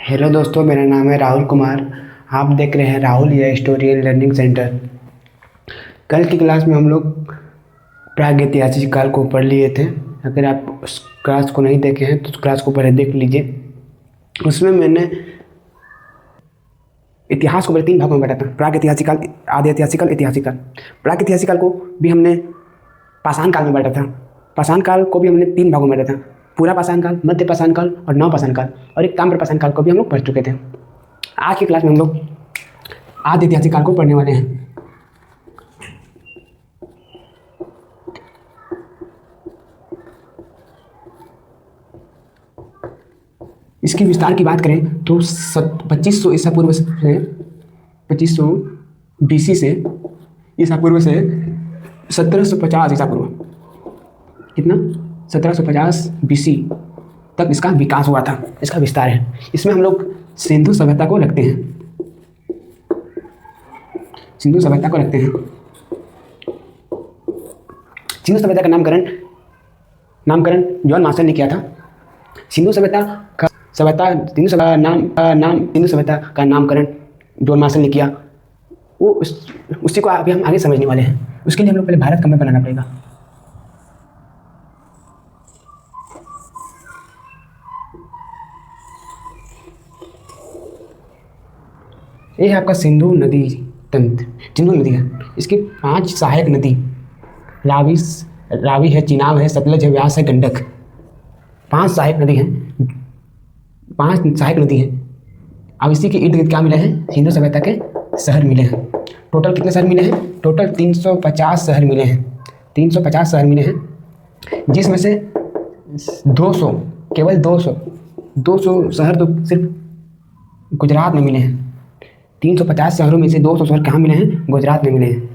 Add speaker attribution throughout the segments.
Speaker 1: Hello दोस्तों, मेरा नाम है राहुल कुमार। आप देख रहे हैं राहुल या स्टोरी लर्निंग सेंटर। कल की क्लास में हम लोग प्रागैतिहासिक काल को पढ़ लिए थे। अगर आप उस क्लास को नहीं देखे हैं तो उस क्लास को पहले देख लीजिए। उसमें मैंने इतिहास को पहले 3 भागों में बांटा था: प्रागैतिहासिक काल, आदि ऐतिहासिक काल, ऐतिहासिक काल। प्रागैतिहासिक काल को भी हमने पाषाण काल में बांटा था। पाषाण काल को भी हमने 3 भागों में बांटा था: पूरा पाषाण काल, मध्य पाषाण काल और नव पाषाण काल। और एक ताम्र पाषाण काल को भी हम लोग पढ़ चुके थे। आज की क्लास में हम लोग आदि ऐतिहासिक काल को पढ़ने वाले हैं। इसकी विस्तार की बात करें तो 2500 ईसा पूर्व से 2500 BC से ईसा पूर्व से 1750 ईसा पूर्व, कितना 1750 BC तक इसका विकास हुआ था। इसका विस्तार है। इसमें हम लोग सिंधु सभ्यता को रखते हैं। सिंधु सभ्यता को रखते हैं। सिंधु सभ्यता का नामकरण जॉन मार्शल ने किया था। सिंधु सभ्यता का नामकरण जॉन मार्शल ने किया। उसी को अभी हम आगे समझने वाले हैं। उसके लिए हम लोग पहले भारत का मैप बनाना पड़ेगा। ये है आपका सिंधु नदी तंत्र। सिंधु नदी है। इसकी 5 सहायक नदी रावी है, चिनाब है, सतलज है, व्यास है, गंडक। 5 सहायक नदी हैं। 5 सहायक नदी हैं। अब इसी के इर्द गिर्द क्या मिले हैं? सिंधु सभ्यता के शहर मिले हैं। टोटल कितने शहर मिले हैं? टोटल 350 शहर मिले हैं। 350 शहर मिले हैं, जिसमें से 200 केवल 200 शहर तो सिर्फ गुजरात में मिले हैं। 350 शहरों में से 200 शहर कहाँ मिले हैं? गुजरात में मिले हैं।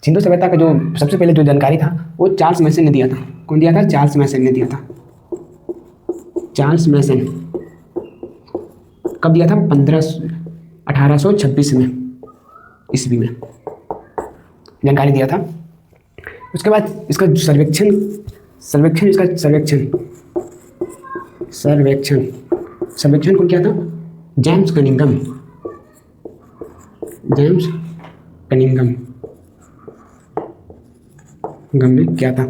Speaker 1: सिंधु सभ्यता का जो सबसे पहले जो जानकारी था वो चार्ल्स मैसन ने दिया था। कौन दिया था? चार्ल्स मैसन ने दिया था। चार्ल्स मैसन कब दिया था? 1826 में ईस्वी में जानकारी दिया था। उसके बाद इसका सर्वेक्षण कौन किया था? जेम्स कनिंघम ने किया था।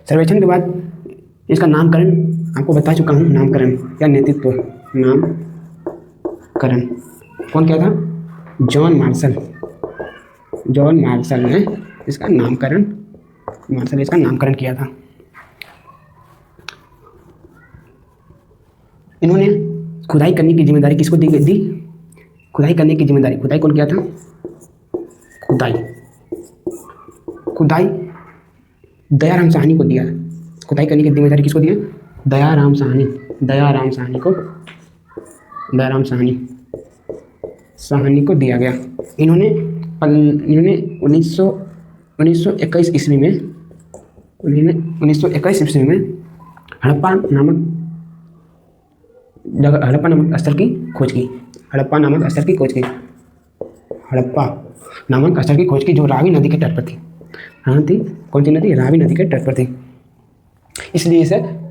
Speaker 1: सर्वेक्षण के बाद इसका नामकरण आपको बता चुका हूँ। नामकरण या नेतृत्व, नामकरण कौन किया था? जॉन मार्शल ने इसका नामकरण किया था। इन्होंने खुदाई करने की जिम्मेदारी किसको दी? खुदाई करने की जिम्मेदारी, खुदाई कौन किया था? खुदाई दयाराम साहनी को दिया। खुदाई करने की जिम्मेदारी किसको दिया? दयाराम साहनी को दिया गया। इन्होंने 1921 ईस्वी में हड़प्पा नामक स्थल की खोज की। हड़प्पा नामक स्थल की खोज की, जो रावी नदी के तट पर थी। कौन सी नदी? रावी नदी के तट पर थी। इसलिए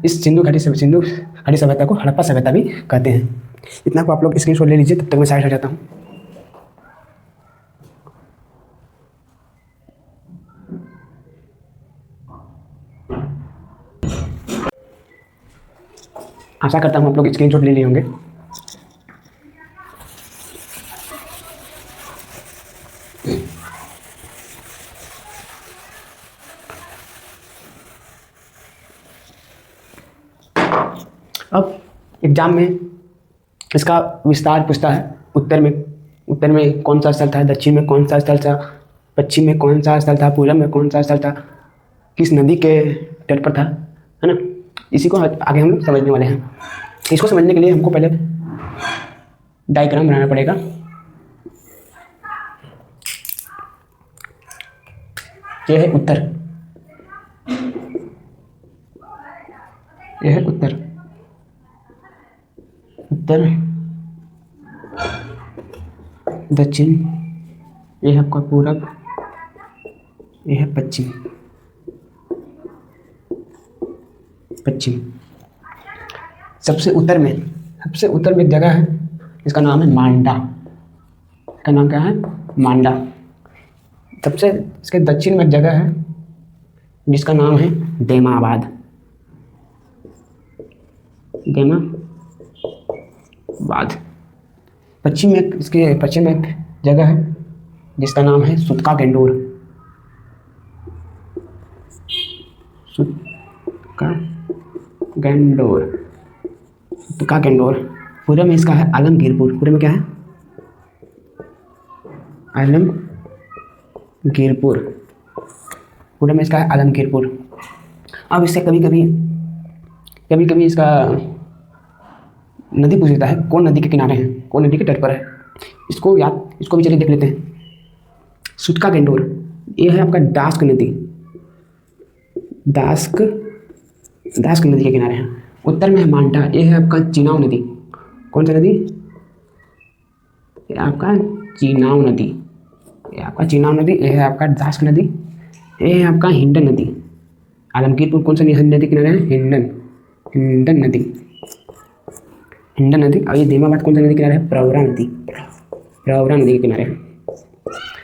Speaker 1: इस सिंधु घाटी सभ्यता को हड़प्पा सभ्यता भी कहते हैं। इतना को आप लोग स्क्रीनशॉट ले लीजिए, तब तक मैं साइड हट जाता हूँ। आशा करता हूँ आप लोग स्क्रीनशॉट ले लिए होंगे। अब एग्जाम में इसका विस्तार पूछता है। उत्तर में कौन सा स्थल था? दक्षिण में कौन सा स्थल था? पश्चिम में कौन सा स्थल था? पूर्व में कौन सा स्थल था? किस नदी के तट पर था? है ना? इसी को आगे हम लोग समझने वाले हैं। इसको समझने के लिए हमको पहले डायग्राम बनाना पड़ेगा। यह है उत्तर, दक्षिण, यह है आपका पूरब, यह है पश्चिम। सबसे उत्तर में एक जगह है जिसका नाम है मांडा। इसका नाम क्या है? मांडा। सबसे इसके दक्षिण में एक जगह है जिसका नाम है देमाबाद। पश्चिम में एक जगह है जिसका नाम है सुतका गेंडोर। पूर्व में इसका है आलमगीरपुर। पूर्व में क्या है? आलमगीरपुर। पूर्व में इसका है आलमगीरपुर। अब इससे कभी कभी इसका नदी पूछ लेता है, कौन नदी के किनारे है, कौन नदी के तट पर है। इसको भी चलिए देख लेते हैं। सुतका गेंडोर ये है आपका दास्क नदी। दास्क नदी के किनारे है। उत्तर में है मांडा, ये है आपका चिनाव नदी। कौन सा नदी? ये आपका चिनाव नदी। ये है आपका दास्क नदी। ये है आपका हिंडन नदी। आलमगीरपुर कौन सा नदी के किनारे है? हिंडन नदी। और ये देमाबाद कौन सा नदी के किनारे है? प्रवरा नदी के किनारे है।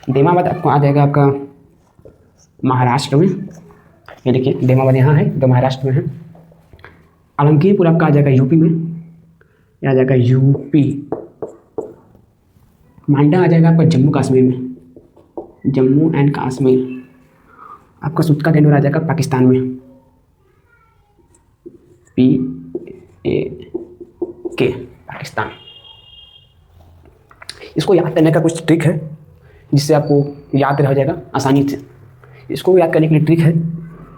Speaker 1: देमाबाद आपको आ जाएगा आपका महाराष्ट्र में। ये देखिए देमाबाद यहाँ है तो महाराष्ट्र में है। आलमगीरपुर आपका आ जाएगा यूपी में। यह आ जाएगा यूपी। मांडा आ जाएगा आपका जम्मू कश्मीर में, जम्मू एंड कश्मीर। आपका सुतका गेंडोर आ जाएगा पाकिस्तान में, PAK पाकिस्तान। इसको याद करने का कुछ ट्रिक है जिससे आपको याद रह जाएगा आसानी से। इसको याद करने के लिए ट्रिक है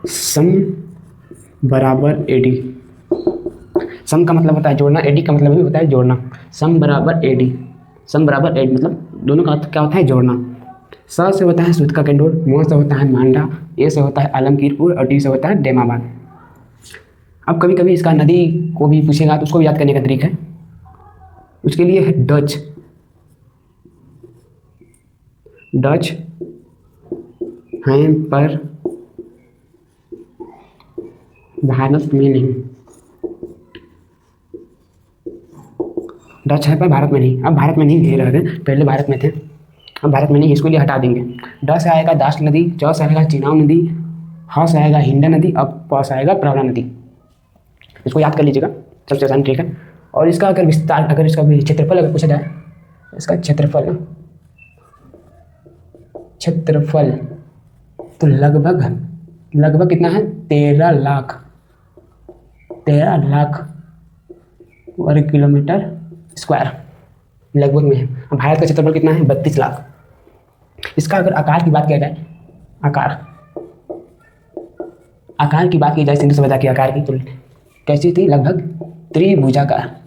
Speaker 1: सम बराबर AD। सम का मतलब होता है जोड़ना, AD का मतलब भी होता है जोड़ना। सम बराबर AD मतलब दोनों का अर्थ क्या होता है? जोड़ना। स से होता है सुतका गेंडोर, म से होता है मांडा, ए से होता है आलमगीरपुर और डी से होता है देमाबाद। अब कभी कभी इसका नदी को भी पूछेगा तो उसको भी याद करने का तरीक है। उसके लिए है डच हैं पर भारत में नहीं। डच है पर भारत में नहीं। अब भारत में नहीं रह गए, पहले भारत में थे, अब भारत में नहीं, इसको लिए हटा देंगे। ड से आएगा दास्क नदी, च से आएगा चिनाव नदी, ह से आएगा हिंडन नदी, अब प से आएगा प्रवरा नदी। इसको याद कर लीजिएगा, सबसे आसान ठीक है। और इसका अगर विस्तार, अगर इसका भी क्षेत्रफल अगर पूछा जाए, इसका क्षेत्रफल तो लगभग कितना है? 13 लाख वर्ग किलोमीटर स्क्वायर लगभग में है। अब भारत का क्षेत्रफल कितना है? 32 लाख। इसका अगर आकार की बात किया जाए, आकार की बात की जाए, सिंधु सभ्यता के आकार की, तो कैसी थी? लगभग त्रिभुजाकार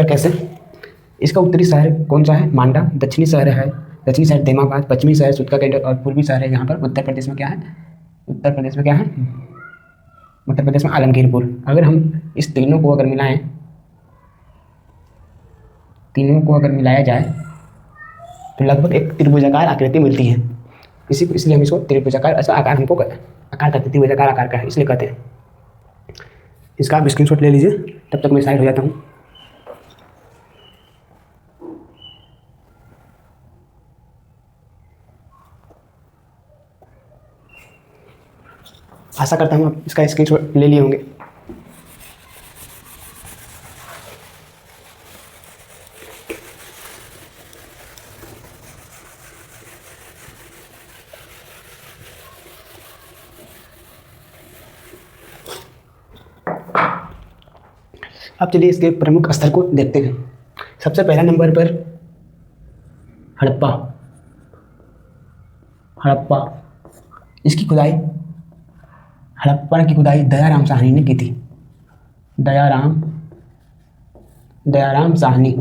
Speaker 1: कैसे? इसका उत्तरी शहर कौन सा है? मांडा। दक्षिणी शहर देमाबाद। पश्चिमी शहर सुतका गेंडोर और पूर्वी शहर है यहाँ पर उत्तर प्रदेश में क्या है? उत्तर प्रदेश में आलमगीरपुर। अगर हम इस तीनों को अगर मिलाया जाए तो लगभग एक त्रिभुजाकार आकृति मिलती है। इसलिए हम इसको त्रिभुजाकार, ऐसा आकार हमको आकार कहते हैं, त्रिभुजाकार आकार का है इसलिए कहते हैं। इसका आप स्क्रीनशॉट ले लीजिए, तब तक मैं साइड हो जाता हूँ। आशा करता हूँ आप इसका स्क्रीनशॉट ले लिए होंगे। अब चलिए इसके प्रमुख स्थल को देखते हैं। सबसे पहला नंबर पर हड़प्पा। इसकी खुदाई, हड़प्पा की खुदाई दयाराम साहनी ने की थी। दयाराम साहनी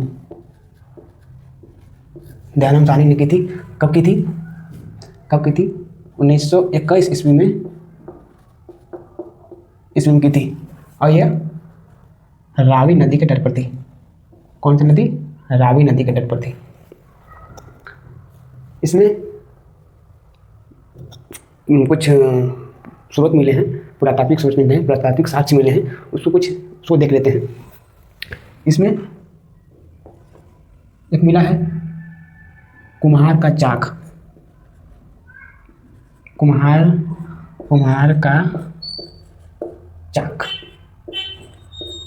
Speaker 1: ने की थी। कब की थी? 1921 ईस्वी में की थी। और यह रावी नदी के तट पर थी। कौन सी नदी? रावी नदी के तट पर थी। इसमें कुछ स्रोत मिले हैं, पुरातात्विक स्रोत मिले हैं, पुरातात्विक साक्ष्य मिले हैं, उसको देख लेते हैं। इसमें एक मिला है कुम्हार का चाक। कुम्हार का चाक,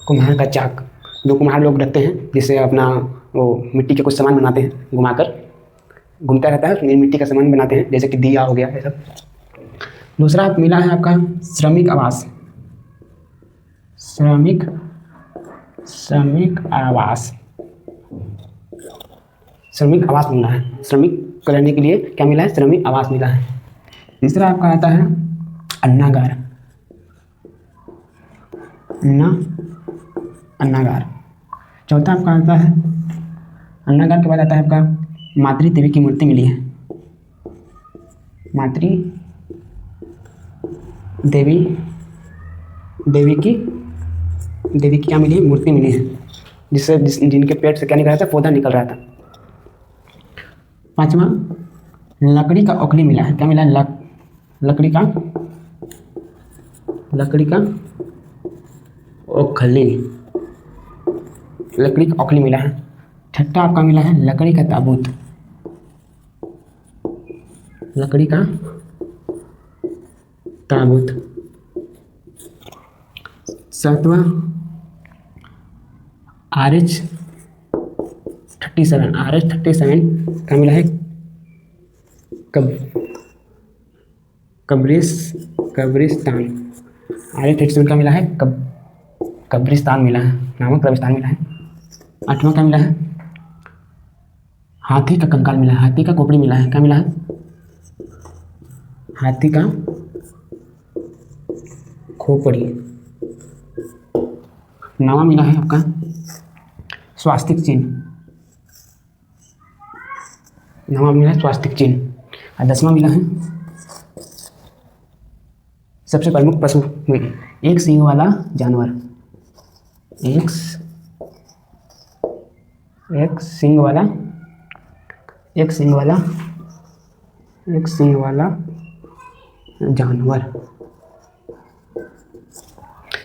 Speaker 1: कुम्हार का चाक जो कुम्हार लोग रखते हैं, जिससे अपना वो मिट्टी के कुछ सामान बनाते हैं, घूमता रहता है, उसमें मिट्टी का सामान बनाते हैं, जैसे कि दिया हो गया, ये सब। दूसरा मिला है आपका श्रमिक आवास। श्रमिक आवास मिला है। श्रमिक रहने के लिए क्या मिला है? श्रमिक आवास मिला है। तीसरा आपका आता है अन्नागार। अन्नागार। चौथा आपका आता है, अन्नागार के बाद आता है आपका मातृ देवी की मूर्ति मिली है। मातृ देवी की क्या मिली है? मूर्ति मिली है, जिनके पेट से क्या निकल रहा था? पौधा निकल रहा था। पांचवा लकड़ी का ओखली मिला है। क्या मिला है? लकड़ी का ओखली मिला है। छठा आपका मिला है लकड़ी का ताबूत। सातवां RH-37 का मिला है कब्रिस्तान। RH-37 का मिला है कब्रिस्तान मिला है, नामक कब्रिस्तान मिला है। आठवां का मिला है हाथी का कंकाल मिला है, हाथी का खोपड़ी मिला है। क्या मिला है? हाथी का खोपड़ी। नौवां मिला है आपका स्वास्तिक चिन्ह। और 10वां मिला है सबसे प्रमुख पशु में एक सींग वाला जानवर। एक सींग वाला जानवर।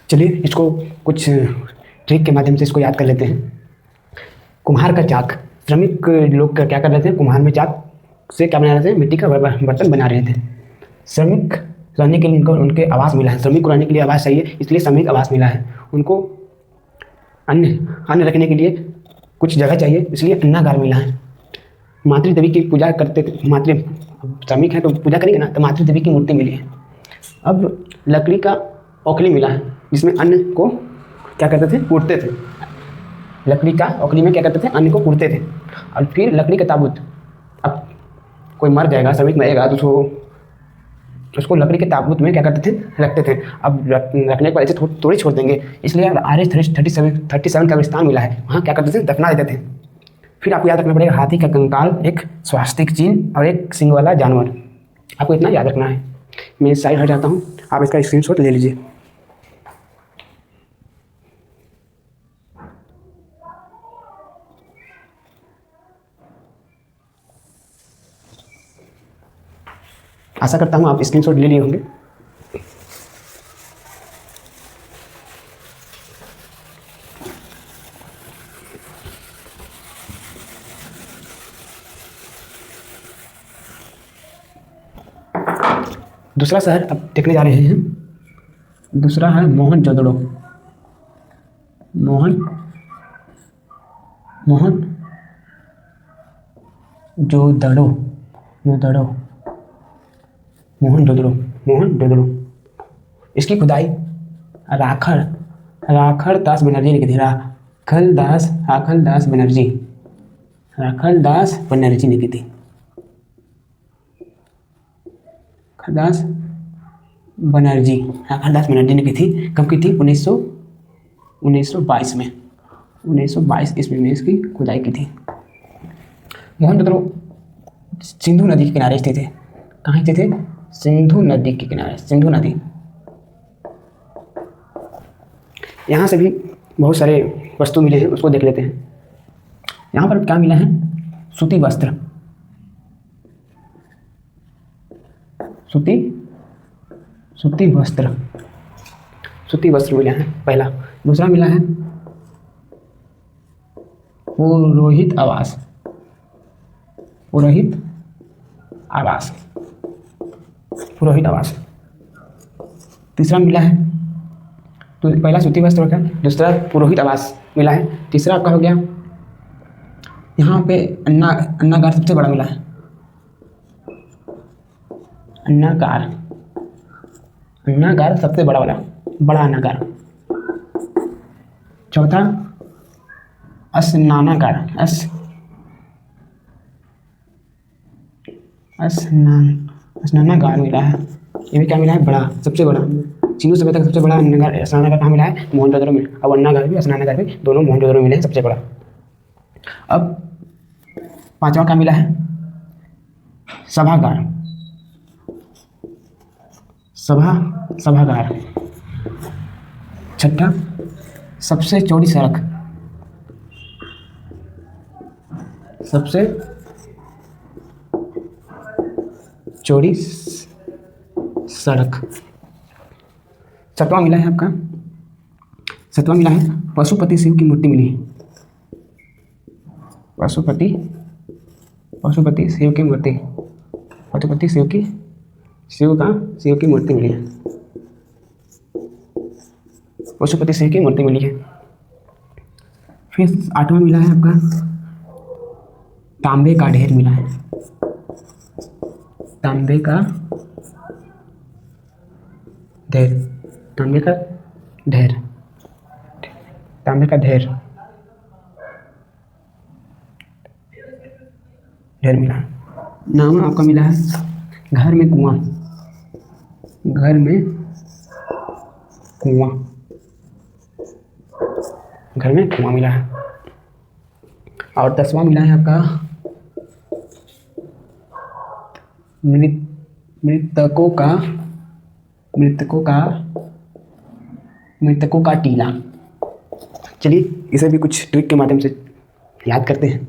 Speaker 1: चलिए इसको कुछ ट्रिक के माध्यम से इसको याद कर लेते हैं। कुम्हार का चाक, श्रमिक लोग क्या कर रहे थे? कुम्हार में चाक से क्या बना रहे थे? मिट्टी का बर्तन बना रहे थे। श्रमिक रहने के लिए उनके आवास मिला है। श्रमिक को रहने के लिए आवास चाहिए, इसलिए श्रमिक आवास मिला है। उनको अन्न रखने के लिए कुछ जगह चाहिए, इसलिए अन्नागार मिला है। मातृ देवी की पूजा करते, श्रमिक है तो पूजा करेंगे ना, तो मातृ देवी की मूर्ति मिली है। अब लकड़ी का ओखली मिला है, जिसमें अन्न को क्या करते थे? कूटते थे। लकड़ी का ओखली में क्या करते थे? अन्न को कूटते थे। और फिर लकड़ी का ताबूत, अब कोई मर जाएगा, श्रमिक मरेगा तो उसको लकड़ी के ताबूत में क्या करते थे? रखते थे। अब रखने के बाद ऐसे थोड़ी छोड़ देंगे, इसलिए RH-37 का स्थान मिला है, वहाँ क्या करते थे? दफना देते थे। फिर आपको याद रखना पड़ेगा हाथी का कंकाल, एक स्वास्तिक चिन्ह और एक सींग वाला जानवर। आपको इतना याद रखना है। मैं इस साइड हट जाता हूँ, आप इसका स्क्रीनशॉट ले लीजिए। आशा करता हूँ आप स्क्रीनशॉट ले लिए होंगे। दूसरा शहर अब देखने जा रहे हैं। दूसरा है मोहनजोदड़ो। मोहनजोदड़ो। इसकी खुदाई राखड़ दास बनर्जी ने की थी। राखल दास बनर्जी ने की थी। राखलदास बनर्जी ने की थी। कब की थी? 1922 में। 1922 ईस्वी में इसकी खुदाई की थी। मोहनजोदड़ो सिंधु नदी के किनारे स्थित है। कहाँ स्थित है? सिंधु नदी के किनारे। सिंधु नदी, यहाँ से भी बहुत सारे वस्तु मिले हैं, उसको देख लेते हैं। यहाँ पर क्या मिला है? सूती वस्त्र। सूती वस्त्र, सूती वस्त्र मिला है पहला। दूसरा मिला है पुरोहित आवास, पुरोहित आवास, पुरोहित आवास। तीसरा मिला है, तो पहला सूती वस्त्र हो गया, दूसरा पुरोहित आवास मिला है, तीसरा आपका हो गया यहाँ पे अन्नागार सबसे बड़ा मिला है, अन्नागार, अन्नागार सबसे बड़ा वाला, बड़ा अन्नागार। चौथा स्नानागार, स्नानागार मिला है, ये भी क्या मिला है, बड़ा, सबसे बड़ा। सिंधु सभ्यता का सबसे बड़ा स्नानागार कहाँ मिला है, मोहनजोदड़ो में। अब अन्नागार भी स्नानागार भी दोनों मोहनजोदड़ो में मिले हैं सबसे बड़ा। अब पांचवा क्या मिला है, सभागार, सभागार। छठा सबसे चौड़ी सड़क, सबसे चौड़ी सड़क। सातवां मिला है आपका, सातवां मिला है पशुपति शिव की मूर्ति मिली है, पशुपति शिव की मूर्ति, पशुपति शिव की मूर्ति मिली है, पशुपति शिव की मूर्ति मिली है। फिर आठवां मिला है आपका तांबे का ढेर मिला है, तांबे का ढेर, तांबे का ढेर, तांबे का ढेर, ढेर मिला है। नाम आपका मिला है घर में कुआं, घर में कुआं, घर में कुआं मिला है। और 10वां मिला है आपका मृतकों का टीला। चलिए इसे भी कुछ ट्रिक के माध्यम से याद करते हैं।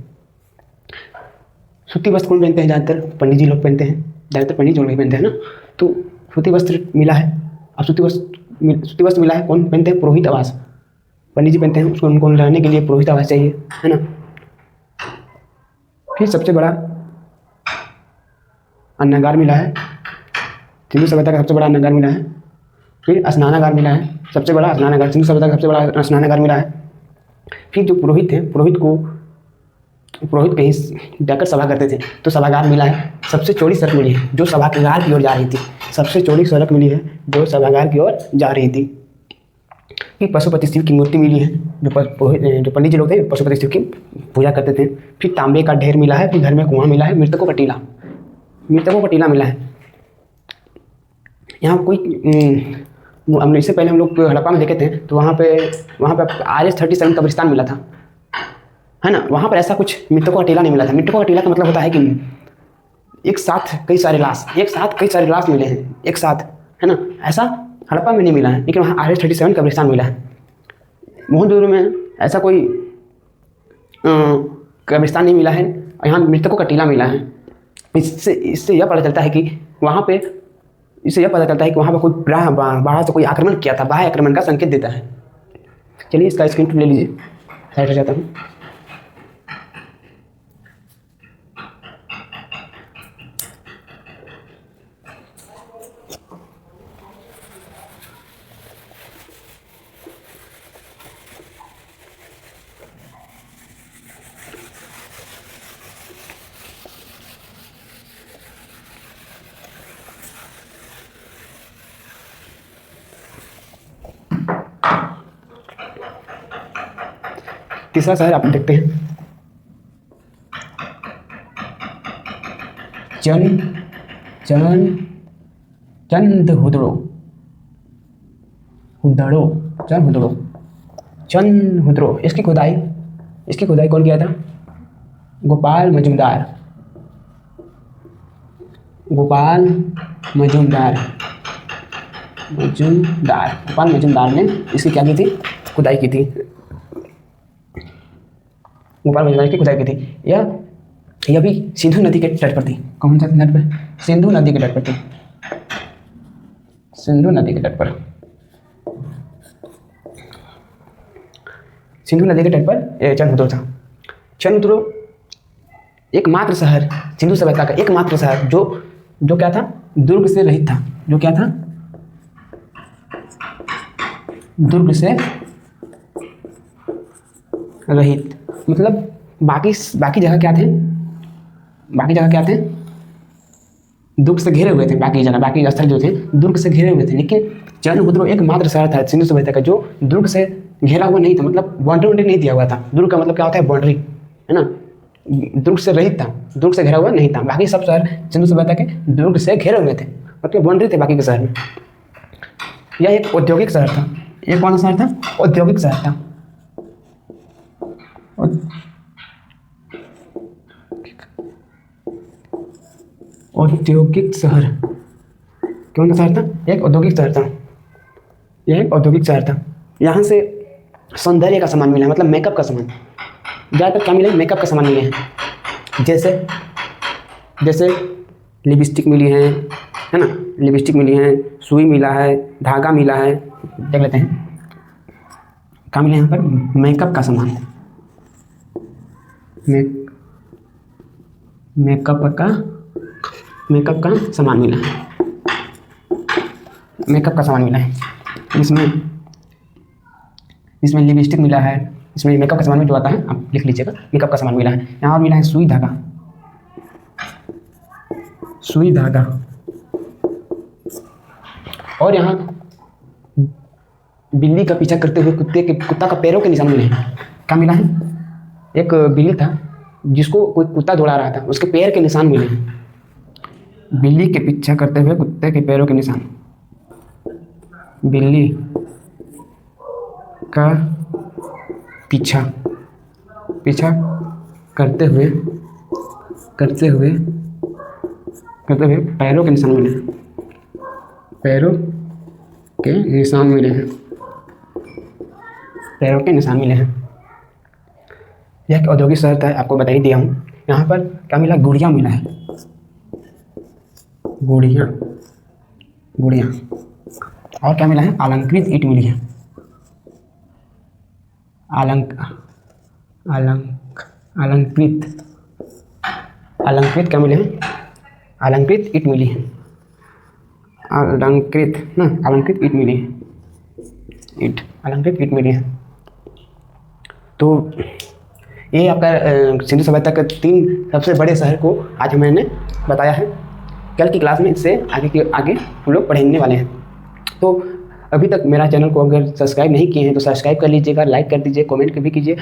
Speaker 1: सूती वस्त्र कौन पहनते हैं, ज़्यादातर पंडित जी लोग पहनते हैं, ज़्यादातर पंडित जी लोग पहनते हैं ना। तो सूती वस्त्र मिला है। अब सूती वस्त्र मिला है, कौन पहनते हैं, पुरोहित आवास, पंडित जी पहनते हैं, उसको उनको रहने के लिए पुरोहित आवास चाहिए, है ना। फिर सबसे बड़ा अन्नागार मिला है, सिंधु सभ्यता का सबसे बड़ा अन्नागार मिला है। फिर स्नानागार मिला है, सबसे बड़ा स्नानागार, सिंधु सभ्यता का सबसे बड़ा स्नानागार मिला है। फिर जो पुरोहित हैं, पुरोहित कहीं जाकर सभा करते थे तो सभागार मिला है। सबसे चौड़ी सड़क मिली है जो सभागार की ओर जा रही थी, सबसे चौड़ी सड़क मिली है जो सभागार की ओर जा रही थी। फिर पशुपति शिव की मूर्ति मिली है, जो पंडित जी लोग थे पशुपति शिव की पूजा करते थे। फिर तांबे का ढेर मिला है, फिर घर में कुआं मिला है, मृतकों का टीला मिला है। यहाँ कोई इससे पहले हम लोग हड़प्पा में देखे थे तो वहाँ पे RS-37 कब्रिस्तान मिला था, है ना। वहाँ पर ऐसा कुछ मृतकों का टीला नहीं मिला था। मृतकों का टीला का मतलब होता है कि एक साथ कई सारे लाश मिले हैं एक साथ, है ना। ऐसा हड़प्पा में नहीं मिला है, लेकिन वहाँ RS-37 कब्रिस्तान मिला है। मोहनजोदड़ो में ऐसा कोई कब्रिस्तान नहीं मिला है, और यहाँ मृतकों का टीला मिला है। इससे यह पता चलता है कि वहाँ पे कोई बाहर से कोई आक्रमण किया था, बाह्य आक्रमण का संकेत देता है। चलिए इसका स्क्रीन ले लीजिए, साइड हो जाता हूँ। तीसरा शहर आप देखते हैं, चंदहुदड़ो। इसकी खुदाई कौन किया था, गोपाल मजूमदार, गोपाल मजूमदार ने इसकी क्या की थी, खुदाई की थी। गोपाल मजूमदार की खुदाई की थी। यह भी सिंधु नदी के तट पर थी। कौन सा तट पर, सिंधु नदी के तट पर थी। सिंधु नदी के तट पर, सिंधु नदी के तट पर चंद्रपुर था। चंद्रपुर एकमात्र शहर, सिंधु सभ्यता का एकमात्र शहर जो क्या था, दुर्ग से रहित था। जो क्या था, दुर्ग से रहित। मतलब बाकी जगह क्या थे, बाकी जगह क्या थे, दुर्ग से घिरे हुए थे। बाकी स्थल जो थे दुर्ग से घिरे हुए थे, लेकिन चंद्रपुर एकमात्र शहर था सिंधु सभ्यता का जो दुर्ग से घिरा हुआ नहीं था। मतलब बाउंड्री नहीं दिया हुआ था। दुर्ग का मतलब क्या होता है, बाउंड्री, है ना। दुर्ग से रहित था, दुर्ग से घिरा हुआ नहीं था। बाकी सब शहर सिंधु सभ्यता के दुर्ग से घिरे हुए थे, मतलब बाउंड्री थे बाकी के शहर में। यह एक औद्योगिक शहर था। एक कौन सा शहर था, औद्योगिक शहर था। औद्योगिक शहर कौन सा शहर था, एक औद्योगिक शहर था। यह एक औद्योगिक शहर था। यहाँ से सौंदर्य का सामान मिला, मतलब मेकअप का सामान। ज़्यादातर क्या मिला है, मेकअप का सामान मिले हैं। जैसे लिपस्टिक मिली है ना, लिपस्टिक मिली है, सुई मिला है, धागा मिला है। देख लेते हैं क्या मिला यहाँ पर, मेकअप का सामान, मेकअप का सामान मिला है। मेकअप का सामान मिला है, इसमें लिपस्टिक मिला है, इसमें मेकअप का सामान में जो आता है आप लिख लीजिएगा, मेकअप का सामान मिला है। यहाँ और मिला है सुई धागा, और यहाँ बिल्ली का पीछा करते हुए कुत्ता का पैरों के निशान मिले हैं। क्या मिला है, एक बिल्ली था जिसको कोई कुत्ता दौड़ा रहा था, उसके पैर के निशान मिले हैं। बिल्ली के पीछा करते हुए कुत्ते के पैरों के निशान, बिल्ली का पीछा करते हुए पैरों के निशान मिले हैं, पैरों के निशान मिले हैं। यह एक औद्योगिक शहर था, आपको बता ही दिया हूँ। यहाँ पर क्या मिला, गुड़िया मिला है, गुड़िया। और क्या मिला है, अलंकृत ईंट मिली है, अलंकृत क्या मिले हैं, अलंकृत ईंट मिली है, अलंकृत ईंट मिली है। तो ये आपका सिंधु सभ्यता के 3 सबसे बड़े शहर को आज मैंने बताया है। कल की क्लास में इससे आगे हम लोग पढ़ने वाले हैं। तो अभी तक मेरा चैनल को अगर सब्सक्राइब नहीं किए हैं तो सब्सक्राइब कर लीजिएगा, लाइक कर दीजिए, कमेंट भी कीजिए